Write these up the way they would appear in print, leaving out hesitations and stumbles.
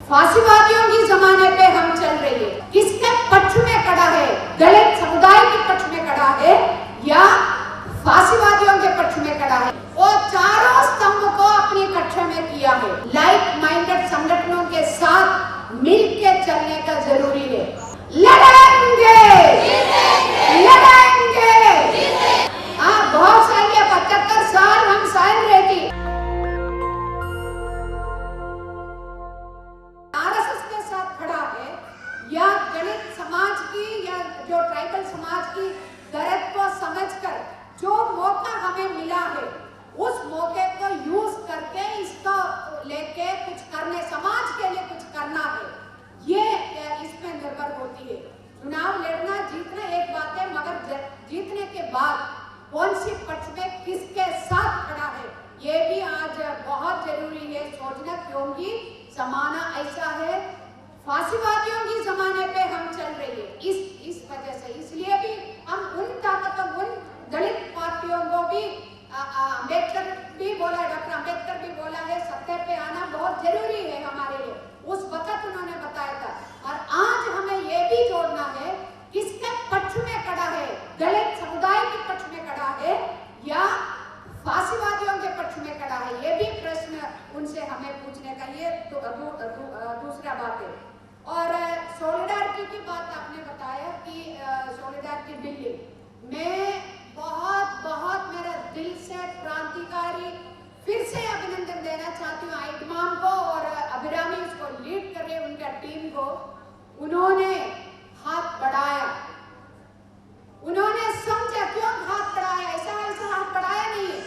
फांसीवादियों की जमाने पे हम चल रही है, किसके पक्ष में खड़ा है? दलित समुदाय के पक्ष में खड़ा है या फांसीवादियों के पक्ष में खड़ा है? वो चारों स्तंभ को अपनी कक्षा में किया है। लाइक माइंडेड संगठनों के साथ मिलकर चलने का जरूरी है। लड़ेंगे, लड़ेंगे। हाँ, बहुत साल या 75 साल हम सहन रहे थे। आरएसएस के साथ खड़ा है या दलित समाज की या जो ट्राइबल समाज की दर्द को समझकर जो मौका हमें मिला है उस मौके को यूज करके इसको लेके कुछ करने, समाज के लिए कुछ करना है, ये इसमें निर्भर होती है। चुनाव लड़ना जीतना एक बात है, मगर जीतने के बाद कौन सी पक्ष में किसके साथ खड़ा है ये भी आज बहुत जरूरी है सोचना, क्योंकि जमाना ऐसा है, फांसीवादियों की जमाने पे हम चल रही है। इस वजह से इसलिए भी हम उन ताकतों, उन दलित पार्टियों को भी अम्बेडकर भी बोला, डॉक्टर अम्बेडकर भी बोला है, सत्ता पे आना बहुत जरूरी है हमारे लिए। उस वक्त उन्होंने बताया था। और आज हमें ये भी जोड़ना है, किसके पक्ष में खड़ा है? दलित समुदाय के पक्ष में खड़ा है या फांसीवादियों के पक्ष में खड़ा है? ये भी प्रश्न उनसे हमें पूछने का, ये दूसरा बात है। और सॉलिडारिटी की बात आपने बताया कि सॉलिडारिटी बिल्डिंग में बहुत मेरा दिल से क्रांतिकारी फिर से अभिनंदन देना चाहती हूँ आइटमाम को और अभिरामी उसको लीड कर रहे उनका टीम को। उन्होंने हाथ बढ़ाया, उन्होंने समझा क्यों हाथ बढ़ाया, ऐसा हाथ बढ़ाया नहीं है,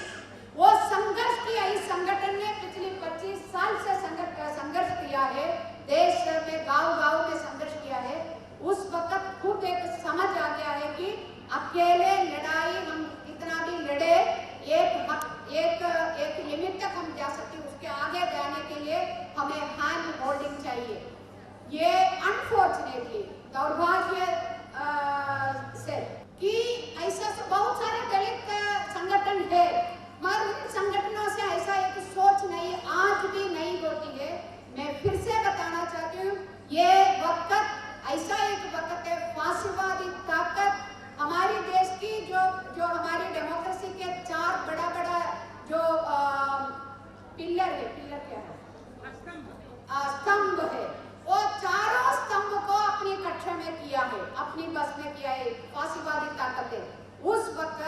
वो संघर्ष किया। इस संगठन ने पिछले 25 साल से संघर्ष किया है, देश में गांव में संघर्ष किया है। उस वक्त खुद एक समझ आ गया है कि अकेले लड़ाई हम कितना भी लड़े, एक लिमिट तक हम जा सकते हैं, उसके आगे जाने के लिए हमें हैंड होल्डिंग चाहिए। ये अनफॉर्चुनेटली दुर्भाग्य से कि ऐसा बहुत सारे दलित संगठन है, मगर उन संगठनों से ऐसा एक सोच नहीं, आज भी नहीं होती है। मैं फिर से बताना चाहती हूँ, ये वक्त ऐसा एक वक्त है, फांसीवादी ताकत हमारे देश की जो हमारी डेमोक्रेसी के 4 बड़ा जो पिलर क्या है, स्तंभ है, वो चारों स्तंभ को अपनी कक्षा में किया है, अपनी बस में किया है फांसीवादी ताकत है। उस वक्त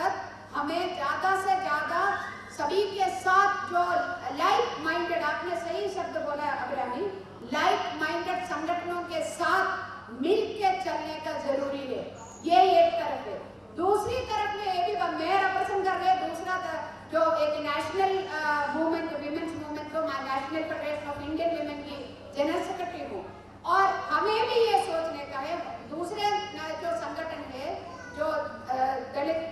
हमें ज्यादा से ज्यादा सभी के साथ जो लाइक माइंडेड, आपने सही शब्द बोला अभिरामी, लाइक माइंडेड संगठनों के साथ मिलकर चलने का जरूरी है। ये एक तरफ है। दूसरी तरफ में ये भी मैं रिप्रेजेंट कर रहे, दूसरा जो एक नेशनल मूवमेंट, विमेंस मूवमेंट को national federation of Indian women की जनरल सेक्रेटरी हूँ, और हमें भी ये सोचने का है, दूसरे जो संगठन है, जो दलित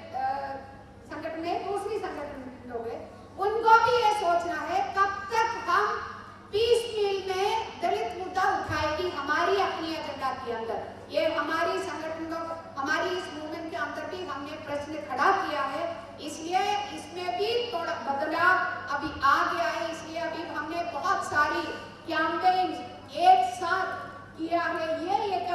संगठन है, दूसरी संगठन लोग है, उनको भी ये सोचना है कब तक हम पीस मील में दलित मुद्दा उठाएगी हमारी अपनी एजेंडा के अंदर। ये हमारी संगठन को, हमारी इस मूवमेंट के अंदर भी हमने प्रश्न खड़ा किया है, इसलिए इसमें भी थोड़ा बदलाव अभी आ गया है। इसलिए अभी हमने बहुत सारी कैंपेन एक साथ किया है, ये एक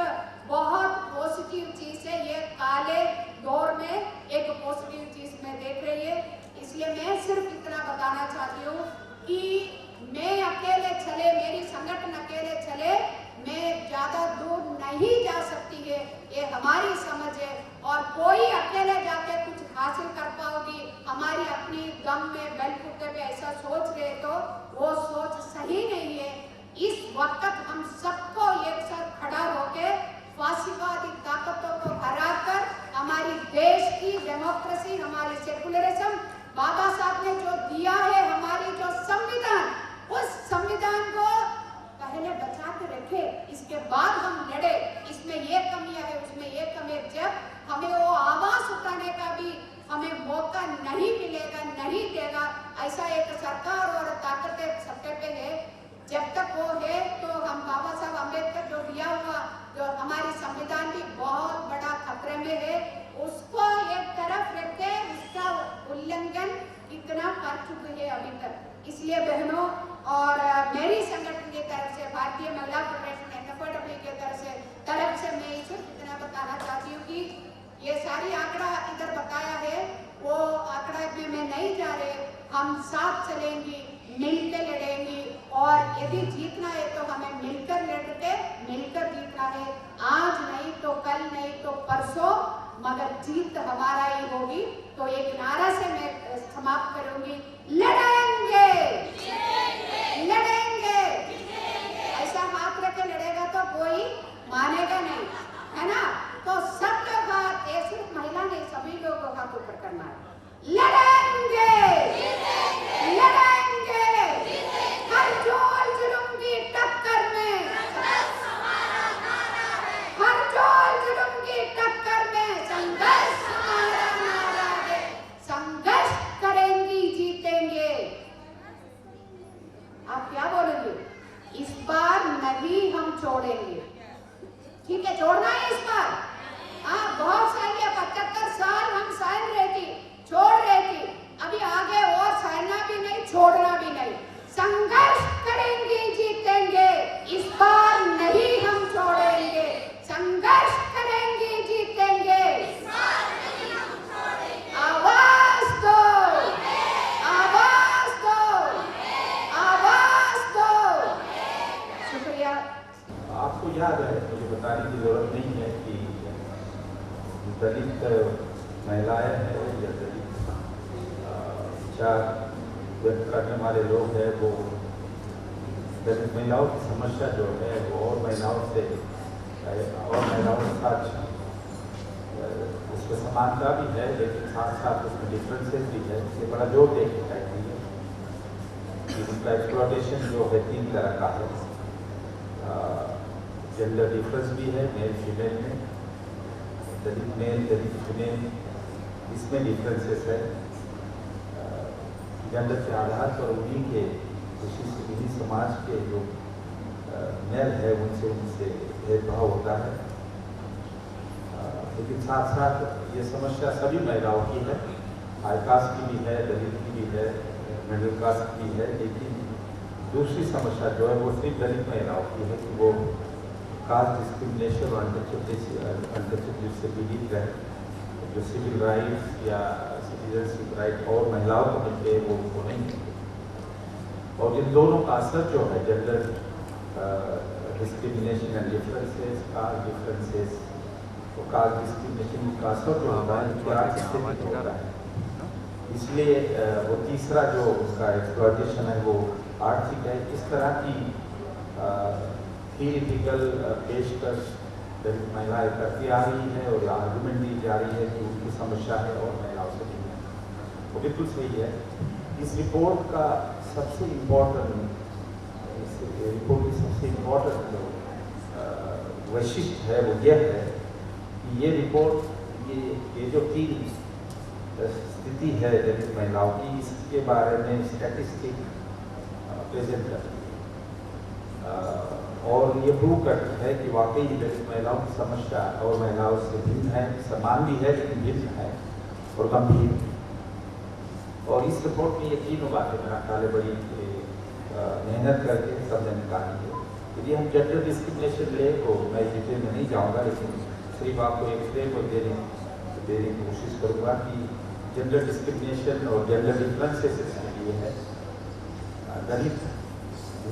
बहुत पॉजिटिव चीज है। ये काले दौर में एक पॉजिटिव चीज मैं देख रही है। इसलिए मैं सिर्फ इतना बताना चाहती हूँ कि मैं अकेले चले, मेरी संगठन अकेले चले, मैं ज्यादा दूर नहीं जा सकती है, ये हमारी समझ है। और कोई अकेले जाके कुछ हासिल कर पाओगी, हमारी अपनी दम में बलबूते पे ऐसा सोच रहे तो वो सोच सही नहीं है। इस वक्त हम सबको एक साथ खड़ा होके फांसीवादी ताकतों को हराकर हमारी देश की डेमोक्रेसी, हमारी सेकुलरिज्म, बाबा साहब ने जो दिया है, हमारी जो संविधान, उस संविधान को पहले बचा के रखे, इसके बाद हम लड़े। इसमें ये कमियां है, उसमें ये कमी, जब हमें वो आवाज उठाने का भी हमें मौका नहीं मिलेगा, नहीं देगा, ऐसा एक सरकार और ताकत सत्ता पे है, जब तक वो है तो हम बाबा साहब अम्बेडकर जो दिया हुआ, जो हमारी संविधान भी बहुत बड़ा खतरे में है, उसको एक तरफ रख के उसका उल्लंघन कितना कर चुके हैं अभी तक। इसलिए बहनों और मेरी संगठन की तरफ से भारतीय महिला फेडरेशन एनएफडब्ल्यू के तरफ से मैं इतना बताना चाहती हूँ कि ये सारी आंकड़ा इधर बताया है, वो आंकड़ा में मैं नहीं जा रहे। हम साथ चलेंगी, मिलकर लड़ेंगी, और यदि जीतना है तो हमें मिलकर जीतना है। आज नहीं तो कल, नहीं तो परसों, मगर जीत हमारा ही होगी। तो एक नारा से मैं समाप्त करूंगी, लड़ेंगे, लड़ेंगे। ऐसा हाथ रख के लड़ेगा तो कोई मानेगा नहीं, है ना? तो सब लोग हाथ, ये सिर्फ महिला नहीं, सभी लोगों को हाथ ऊपर करना है। लड़ेंगे, लड़ेंगे, हर जोल जुल्म की टक्कर में, हर जोल जुल्म की टक्कर में संघर्ष हमारा नारा है। संघर्ष करेंगी, जीतेंगे। आप क्या बोलेंगे? इस बार नहीं हम छोड़ेंगे, ठीक है? छोड़ना है इस बार। हाँ, बहुत साल या 75 साल हम सहन रहे थे, छोड़ रहे थे। अभी आगे और सहना भी नहीं, छोड़ना भी नहीं। संघर्ष करेंगे, जीतेंगे। इस बार नहीं हम छोड़ेंगे। संघर्ष करेंगे, जीतेंगे। आवाज दो, आवाज दो, आवाज दो। शुक्रिया। आपको याद है, मुझे बताने की जरूरत नहीं है कि दलित महिलाएं हैं या दलित विचार व्यक्त करने वाले लोग हैं, वो दलित महिलाओं की समस्या जो है वो और महिलाओं के साथ उसमें समानता भी है, लेकिन साथ साथ उसमें डिफरेंसेस भी है। इससे बड़ा जोर देके कहती है कि उनका एक्सप्लॉयटेशन जो है 3 तरह का है। जेंडर डिफरेंस भी है, मेल फीमेल में, दलित मेल, दलित फीमेल, इसमें डिफरेंसेस है। जेंडर के आधार पर उन्हीं समाज के जो मेल है उनसे भेदभाव होता है। लेकिन साथ साथ ये समस्या सभी महिलाओं की है, हाई कास्ट की भी है, दलित की भी है, मिडिल कास्ट की भी है। लेकिन दूसरी समस्या जो है वो सिर्फ दलित महिलाओं की है कि वो कास्ट डिस्क्रिमिनेशन और अनटचेबल से पीड़ित रहे, जो सिविल राइट्स या सिटीजनशिप राइट और महिलाओं को मिलते हैं वो नहीं मिलते। और इन दोनों का असर जो है gender discrimination and differences, caste differences, तो कास्ट डिस्क्रिमिनेशन का असर जो होता है, इसलिए वो तीसरा जो उसका एक्सप्लॉयटेशन है वो आर्थिक है। इस तरह की थियरिटिकल पेशकश दलित महिलाएं करती आ रही है और आर्गूमेंट दी जा रही है कि उनकी समस्या है और महिलाओं से नहीं है। वो बिल्कुल सही है। इस रिपोर्ट का सबसे इम्पोर्टेंट जो वैशिष्ट है वो यह है कि ये रिपोर्ट ये जो 3 स्थिति है दलित महिलाओं की, इसके बारे में स्टैटिस्टिक प्रेजेंट करती है और ये प्रूव करती है कि वाकई दलित महिलाओं की समस्या और महिलाओं से भिन्न है, समान भी है लेकिन भिन्न है और गंभीर। और इस रिपोर्ट में ये 3 बातें मेरा ख्याल है बड़ी मेहनत करके सबने निकाली है। यदि हम जेंडर डिस्क्रिमिनेशन ले तो मैं डिटेल में नहीं जाऊँगा, लेकिन सिर्फ आपको एक फ्रेमवर्क देने की कोशिश करूँगा कि जेंडर डिस्क्रिमिनेशन और जेंडर डिफरेंसेस इसके लिए है। दलित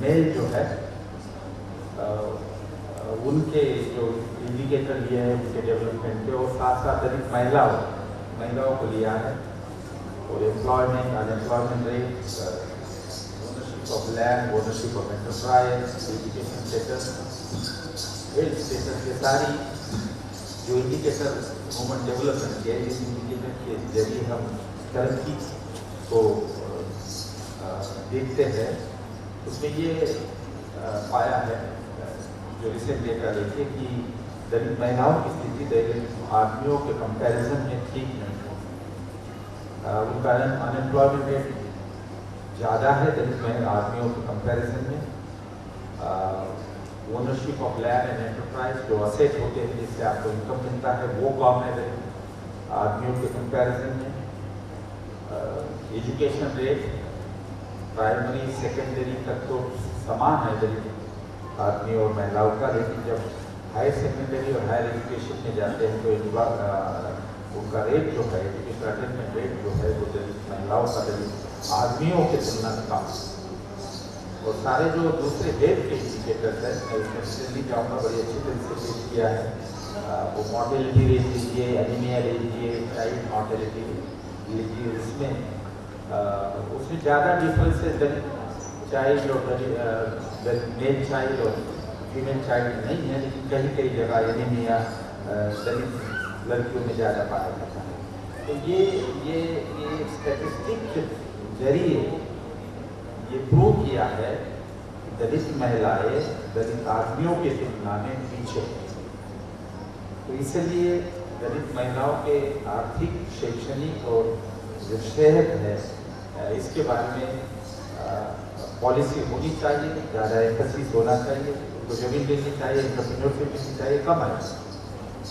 मेल जो है उनके जो इंडिकेटर लिए हैं उनके डेवलपमेंट के, और साथ साथ दलित महिलाओं को लिया है और employment, unemployment rate, ownership of land, ownership of enterprise, education status, health status, ये सारी जो इंडिकेटर ह्यूमन डेवलपमेंट के, इस इंडिकेटर के जरिए हम तरक्की को देखते हैं। उसमें ये पाया है जो रिसेंट डेटा देखिए कि दलित महिलाओं की स्थिति दलित आदमियों के कंपैरिजन में ठीक नहीं है। उनका अनएम्प्लॉयमेंट रेट ज़्यादा है दलित आदमियों के कंपैरिजन में। Ownership of land and enterprise, जो असेट होते हैं जिससे आपको इनकम मिलता है, वो कम है दलित आदमियों के कंपैरिजन में। एजुकेशन रेट प्राइमरी सेकेंडरी तक तो समान है दलित आदमी और महिलाओं का, लेकिन जब हायर सेकेंडरी और हायर एजुकेशन में जाते हैं तो उनका रेट जो है, एजुकेशन अटेनमेंट रेट जो है वो दलित महिलाओं का दलित आदमियों की तुलना में कम है। और सारे जो दूसरे हेल्थ के इंडिकेटर्स हैं, मैं उसमें दिल्ली जाऊँगा, बड़ी अच्छी तरह से पेश किया है। वो मॉर्टेलिटी रेट लीजिए, एनीमिया ले लीजिए, चाइल्ड मॉर्टेलिटी लीजिए, उसमें ज़्यादा डिफरेंस है दलित चाइल्ड और मेल चाइल्ड और फीमेल चाइल्ड नहीं है, लेकिन कहीं कहीं जगह एनीमिया दलित लड़कियों में ज़्यादा पाया जाता है। तो ये स्टैटिस्टिक के जरिए ये प्रूव किया है कि दलित महिलाएं दलित आदमियों के तुलना में पीछे हैं। तो इसलिए दलित महिलाओं के आर्थिक, शैक्षणिक और जो सेहत है इसके बारे में पॉलिसी होनी चाहिए, ज़्यादा एम्फेसिस होना चाहिए, उनको जमीन देनी चाहिए, एंटरप्रेन्योरशिप देनी चाहिए। कम है,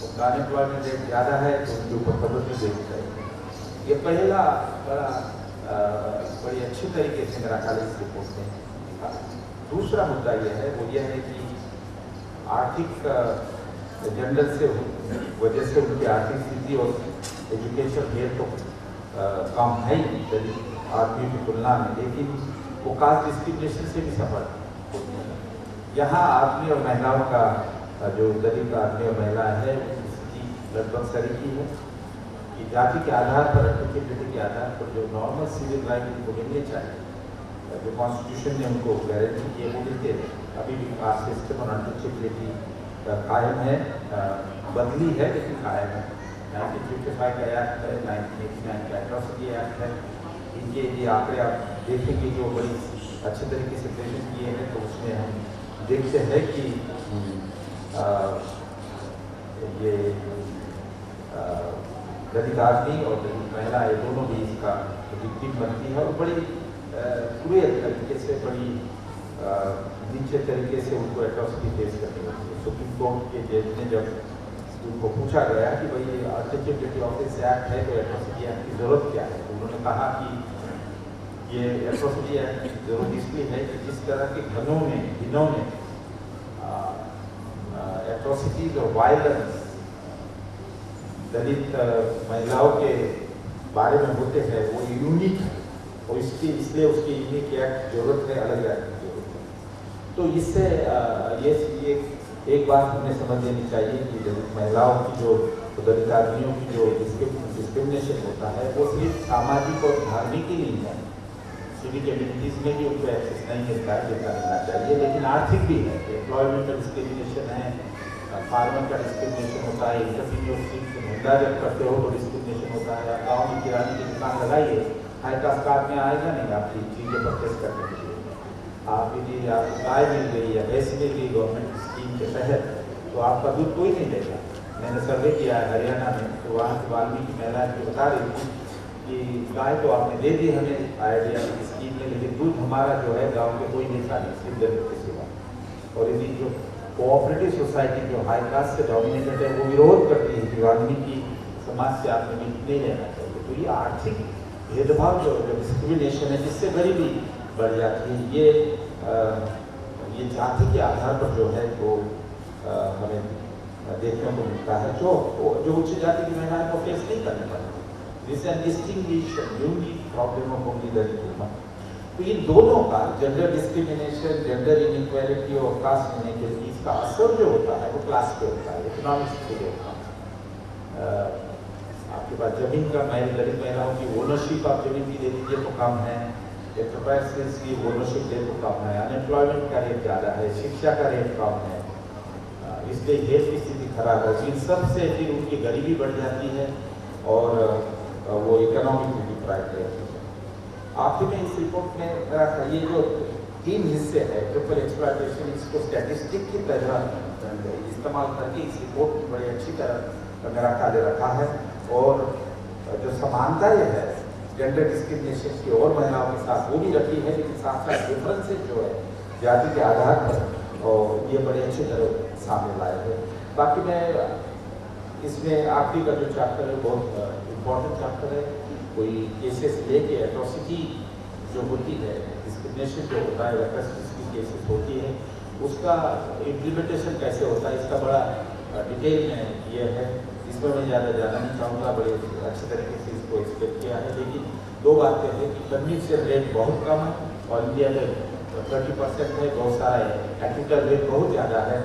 उनका अनएम्प्लॉयमेंट रेट ज़्यादा है तो उनके ऊपर तवज्जो देनी चाहिए। ये पहला बड़ा बड़ी अच्छी तरीके से मेरा ख्याल इस रिपोर्ट में दिखा। दूसरा मुद्दा यह है कि आर्थिक जेंडर से वजह से उनकी आर्थिक स्थिति और एजुकेशन रेट तो कम है ही दलित आदमियों की तुलना में, लेकिन वो कास्ट डिस्क्रिमिनेशन से भी सफर होती है। यहाँ आदमी और महिलाओं का जो दलित आदमी और महिला है उसकी लगभग सरीकी है कि जाति के आधार पर, एप्लीकेबिलिटी के आधार पर जो नॉर्मल सिविल राइट उनको मिलने चाहिए, जो कॉन्स्टिट्यूशन ने उनको गारंटी किए वो मिलते हैं। अभी भी कास्ट सिस्टम और अनटचेबिलिटी कायम है, बदली है लेकिन कायम है। 1955 का एक्ट है, 1989 का एट्रॉसिटी एक्ट है, इनके ये आंकड़े आप देखेंगे जो बड़ी अच्छे तरीके से प्रेजेंट किए हैं। तो उसमें हम देखते हैं कि ये दलित आदमी और दलित महिला ये दोनों भी इसका विक्टिम बनती है और बड़ी क्रूएल तरीके से, बड़ी नीचे तरीके से उनको एट्रॉसिटी फेस करनी होती है। सुप्रीम कोर्ट के जज ने जब उनको पूछा गया कि भाई ये अनटचेबिलिटी ऑफिस एक्ट है तो एट्रॉसिटी एक्ट की जरूरत क्या है, तो उन्होंने कहा कि ये एट्रॉसिटी एक्ट की जरूरत इसलिए है कि जिस तरह के दिनों में एट्रॉसिटीज और वायलेंस दलित महिलाओं के बारे में होते हैं वो यूनिक है और इसलिए उसकी यूनिक एक्ट जरूरत है, अलग एक्ट की जरूरत है। तो इससे ये एक बात हमें समझ लेनी चाहिए कि दलित महिलाओं की जो दलित आदमियों की जो डिस्क्रिमिनेशन होता है वो सिर्फ सामाजिक और धार्मिक ही नहीं है, सिविक कम्युनिटीज में भी उनको एक्सेस नहीं मिलता है जितना मिलना चाहिए, लेकिन आर्थिक भी है। एम्प्लॉयमेंट का डिस्क्रिमिनेशन है, फार्मर का डिस्क्रिमिनेशन होता है, एंटरप्रेन्योरशिप धंधा जब करते हो तो डिस्क्रिमिनेशन होता है। आप गाँव में किराने की दुकान लगाइए, हाई कास्ट कार्ड में आएगा नहीं आपकी चीज़ें परचेस करने के लिए। आप यदि आपको गाय मिल गई या भैंस मिल गई गवर्नमेंट स्कीम के तहत तो आपका दूध कोई नहीं देगा। मैंने सर्वे किया है हरियाणा में, तो वहाँ की वाल्मीकि महिला जो बता रही थी कि गाय तो आपने दे दी हमें आइडिया स्कीम में, लेकिन दूध हमारा जो है गाँव के कोई नहीं खाने सिर्फ दलित के सिवा। और यदि जो कोऑपरेटिव सोसाइटी जो हाई कास्ट से डोमिनेटेड है वो विरोध करती है कि वाल्मीकि समाज से आपने मिल नहीं लेना चाहिए। तो ये आर्थिक भेदभाव जो डिस्क्रिमिनेशन है जिससे गरीबी बढ़ जाती है, ये जाति के आधार पर जो है वो हमें देखने को मिलता है, जो उच्च जाति की महिलाएं को फेस नहीं करने पड़ती। This an distinction unique problem of only Dalit woman. तो इन दोनों का जेंडर डिस्क्रिमिनेशन, जेंडर इनइक्वालिटी और कास्ट इनइक्वालिटी इसका असर जो होता है वो क्लास पे होता है, इकोनॉमिक्स पे होता है। आपके पास जमीन का दलित महिलाओं की ओनरशिप आप जमीन की दे दीजिए तो कम है, एंटरप्राइजेस की ओनरशिप दे तो कम है, अनएम्प्लॉयमेंट का रेट ज़्यादा है, शिक्षा का रेट कम है, इसलिए हेल्थ की स्थिति खराब है। इन सब से फिर उनकी गरीबी बढ़ जाती है और वो इकोनॉमिक डिप्राइव्ड रहती है। आखिर में इस रिपोर्ट में मेरा ये जो 3 हिस्से है ट्रिपल एक्सप्लॉयटेशन, इसको स्टैटिस्टिक की तरह इस्तेमाल करके इस रिपोर्ट में बड़ी अच्छी तरह मेरा ख्याल रखा है। और जो समानताएं है जेंडर डिस्क्रिमिनेशन की और महिलाओं के साथ वो भी रखी है, लेकिन साथ साथ डिफरेंसेस जो है जाति के आधार पर और ये बड़े अच्छी तरह सामने लाए हैं। बाकी मैं इसमें आखिरी का जो चैप्टर है बहुत इम्पोर्टेंट चैप्टर है। कोई केसेस लेके एट्रॉसिटी जो होती है, डिस्क्रिमिनेशन जो होता है, वैकल्पिक केसेस होती है, उसका इम्प्लीमेंटेशन कैसे होता है इसका बड़ा डिटेल में ये है, इसमें मैं ज़्यादा जाना नहीं चाहूँगा। बड़े अच्छे तरीके से इसको एक्सपेक्ट किया है, लेकिन दो बातें हैं कि कन्विक्शन रेट बहुत कम है और इंडिया में 20% है, बहुत सारा एक्टिकल रेट बहुत ज़्यादा है।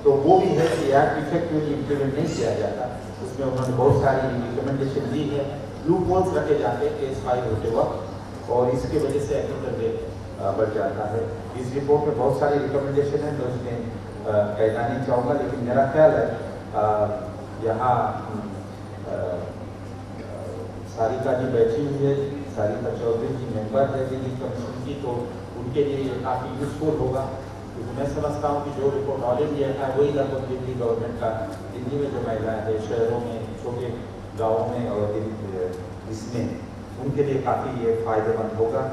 तो वो भी है कि एक्ट इफेक्टिवली इम्प्लीमेंट नहीं किया जाता, उसमें उन्होंने बहुत सारी रिकमेंडेशन दी है, लूप होल्स रखे जाते हैं केस फाइल होते वक्त, और इसकी वजह से एक्टिकल रेट बढ़ जाता है। इस रिपोर्ट में बहुत सारी रिकमेंडेशन है, मैं उसमें कहना नहीं चाहूँगा, लेकिन मेरा ख्याल है यहाँ सारिका जी बैठी हुई है, सारिका चौधरी जी मेंबर है दिल्ली कमीशन की, तो उनके लिए ये काफ़ी यूजफुल होगा, क्योंकि मैं समझता हूँ कि जो रिपोर्ट ऑल इंडिया है वही लगभग दिल्ली गवर्नमेंट का, दिल्ली में जो महिलाएं हैं शहरों में, छोटे गाँवों में और इसमें उनके लिए काफ़ी ये फायदेमंद होगा।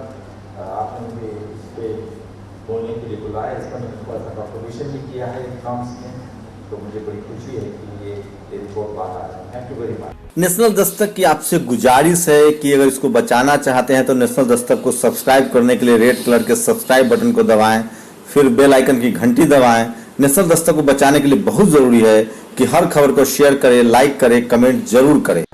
आपने मुझे इस पर बोलने के लिए बुलाया, इसका मैंने थोड़ा सा कंट्रीब्यूशन भी किया है इकनॉमिक्स में, तो मुझे बड़ी खुशी है कि ये रिपोर्ट बाहर आ रहा है। Thank you very much. National Dastak की आपसे गुजारिश है कि अगर इसको बचाना चाहते हैं तो नेशनल दस्तक को सब्सक्राइब करने के लिए रेड कलर के सब्सक्राइब बटन को दबाएं, फिर बेल आइकन की घंटी दबाएं। नेशनल दस्तक को बचाने के लिए बहुत जरूरी है कि हर खबर को शेयर करें, लाइक करें, कमेंट जरूर करें।